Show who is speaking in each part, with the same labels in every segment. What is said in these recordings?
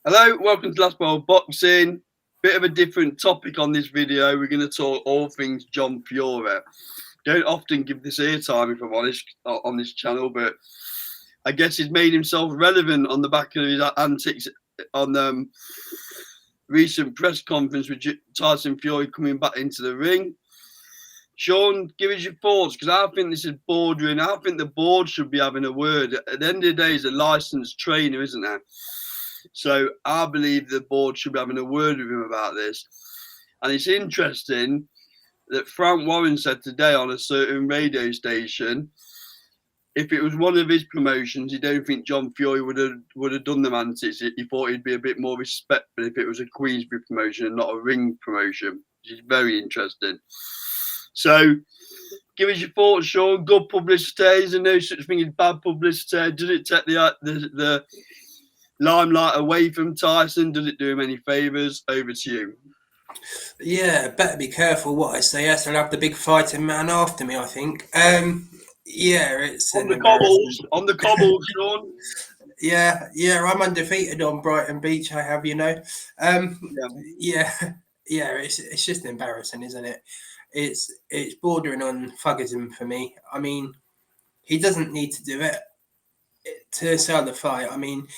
Speaker 1: Hello, welcome to Last World Boxing. Bit of a different topic on this video. We're going to talk all things John Fury. Don't often give this airtime, if I'm honest, on this channel, but I guess he's made himself relevant on the back of his antics on recent press conference with Tyson Fury coming back into the ring. Sean, give us your thoughts, because I think this is bordering. I think the board should be having a word. At the end of the day, he's a licensed trainer, isn't there? So I believe the board should be having a word with him about this. And it's interesting that Frank Warren said today on a certain radio station, if it was one of his promotions, he don't think John Fury would have done the antics. He thought he'd be a bit more respectful if it was a Queensberry promotion and not a ring promotion, which is very interesting. So give us your thoughts, Sean. Good publicity. Is there no such thing as bad publicity? Does it take the limelight away from Tyson? Does it do him any favours? Over to you.
Speaker 2: Yeah, better be careful what I say. I'll have the big fighting man after me, I think. Yeah, it's
Speaker 1: on the cobbles, Sean.
Speaker 2: Yeah, I'm undefeated on Brighton Beach. I have, yeah, it's just embarrassing, isn't it? It's bordering on thuggism for me. I mean, he doesn't need to do it to sell the fight. I mean,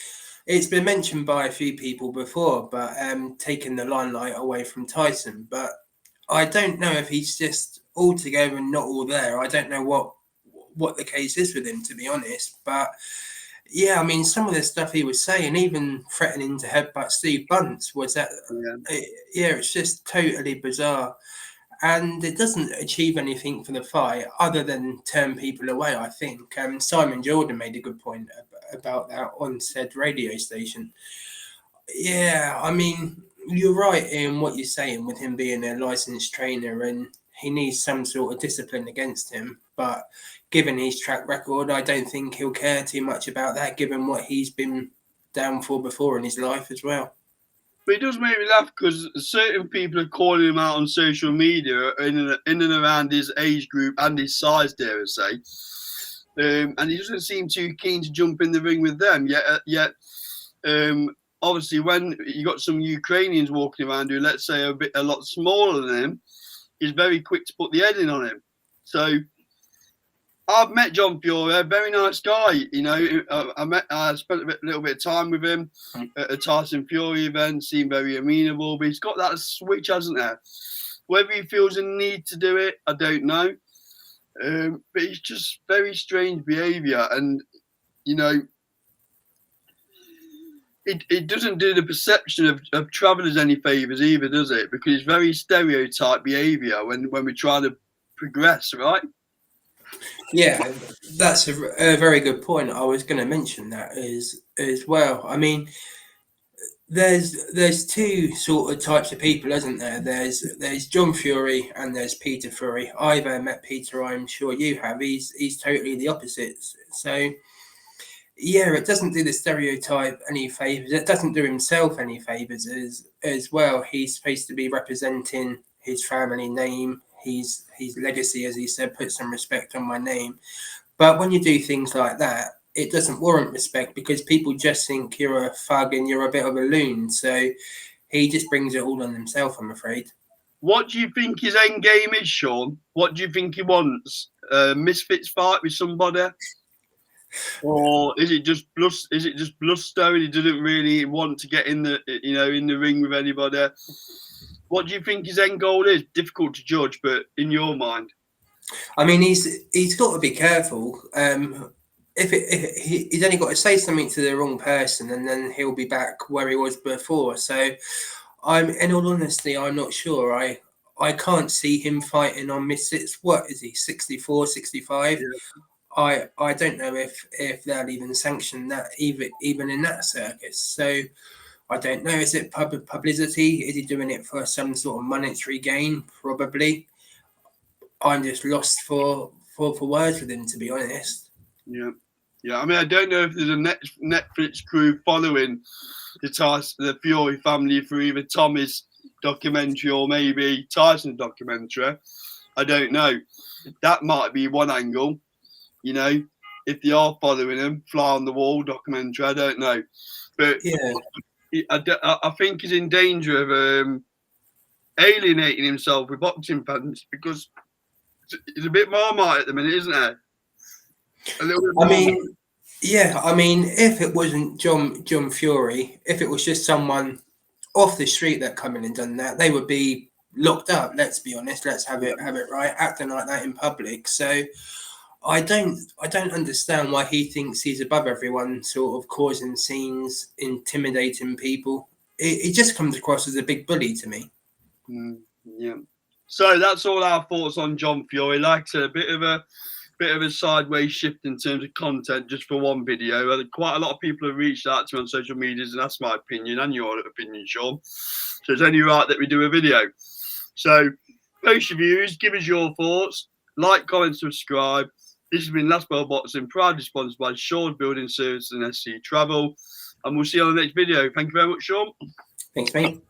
Speaker 2: it's been mentioned by a few people before, but taking the limelight away from Tyson. But I don't know if he's just altogether not all there. I don't know what the case is with him, to be honest. But yeah, I mean, some of the stuff he was saying, even threatening to headbutt Steve Bunce, was that it's just totally bizarre. And it doesn't achieve anything for the fight other than turn people away, I think. Simon Jordan made a good point about that on said radio station. Yeah, I mean, you're right in what you're saying with him being a licensed trainer and he needs some sort of discipline against him. But given his track record, I don't think he'll care too much about that, given what he's been down for before in his life as well.
Speaker 1: But it does make me laugh because certain people are calling him out on social media in and around his age group and his size, dare I say. And he doesn't seem too keen to jump in the ring with them. Yet, obviously, when you got some Ukrainians walking around who, let's say, are a lot smaller than him, he's very quick to put the head in on him. So I've met John Fury, a very nice guy. You know, I spent a little bit of time with him at a Tyson Fury event. Seemed very amenable, but he's got that switch, hasn't there? Whether he feels a need to do it, I don't know. But it's just very strange behaviour, and you know, it doesn't do the perception of travellers any favours either, does it? Because it's very stereotype behaviour when we try to progress, right?
Speaker 2: Yeah, that's a very good point. I was going to mention that as well. I mean, there's two sort of types of people, isn't there? There's John Fury and there's Peter Fury. I've met Peter. I'm sure you have. He's totally the opposite. So yeah, it doesn't do the stereotype any favors. It doesn't do himself any favors as well. He's supposed to be representing his family name, his legacy, as he said, put some respect on my name. But when you do things like that, it doesn't warrant respect because people just think you're a thug and you're a bit of a loon. So he just brings it all on himself, I'm afraid.
Speaker 1: What do you think his end game is, Sean? What do you think he wants? A misfits fight with somebody? Or is it just bluster? He doesn't really want to get in the ring with anybody. What do you think his end goal is? Difficult to judge, but in your mind,
Speaker 2: I mean, he's got to be careful. He's only got to say something to the wrong person, and then he'll be back where he was before. So, in all honesty, I'm not sure. I can't see him fighting on misfits. What is he? 64, 65? Yeah. I don't know if they'll even sanction that even in that circus. So I don't know. Is it publicity? Is he doing it for some sort of monetary gain? Probably. I'm just lost for words with him, to be honest.
Speaker 1: Yeah. I mean, I don't know if there's a Netflix crew following the Fury family for either Tommy's documentary or maybe Tyson's documentary. I don't know. That might be one angle. You know, if they are following him, Fly on the Wall documentary, I don't know. But
Speaker 2: yeah,
Speaker 1: I think he's in danger of alienating himself with boxing fans because he's a bit Marmite at the minute, isn't he? A little bit
Speaker 2: I
Speaker 1: Marmite.
Speaker 2: mean, yeah, I mean, if it wasn't John Fury, if it was just someone off the street that come in and done that, they would be locked up. Let's be honest. Let's have it right. Acting like that in public. So I don't understand why he thinks he's above everyone, sort of causing scenes, intimidating people. It just comes across as a big bully to me.
Speaker 1: Yeah. So that's all our thoughts on John Fury. Like I said, a bit of a sideways shift in terms of content just for one video. Quite a lot of people have reached out to me on social medias and asked my opinion and your opinion, Sean. So it's only right that we do a video. So post your views, give us your thoughts, like, comment, subscribe. This has been Last Bell Boxing, proudly sponsored by Sean Building Services and SC Travel. And we'll see you on the next video. Thank you very much, Sean.
Speaker 2: Thanks, mate.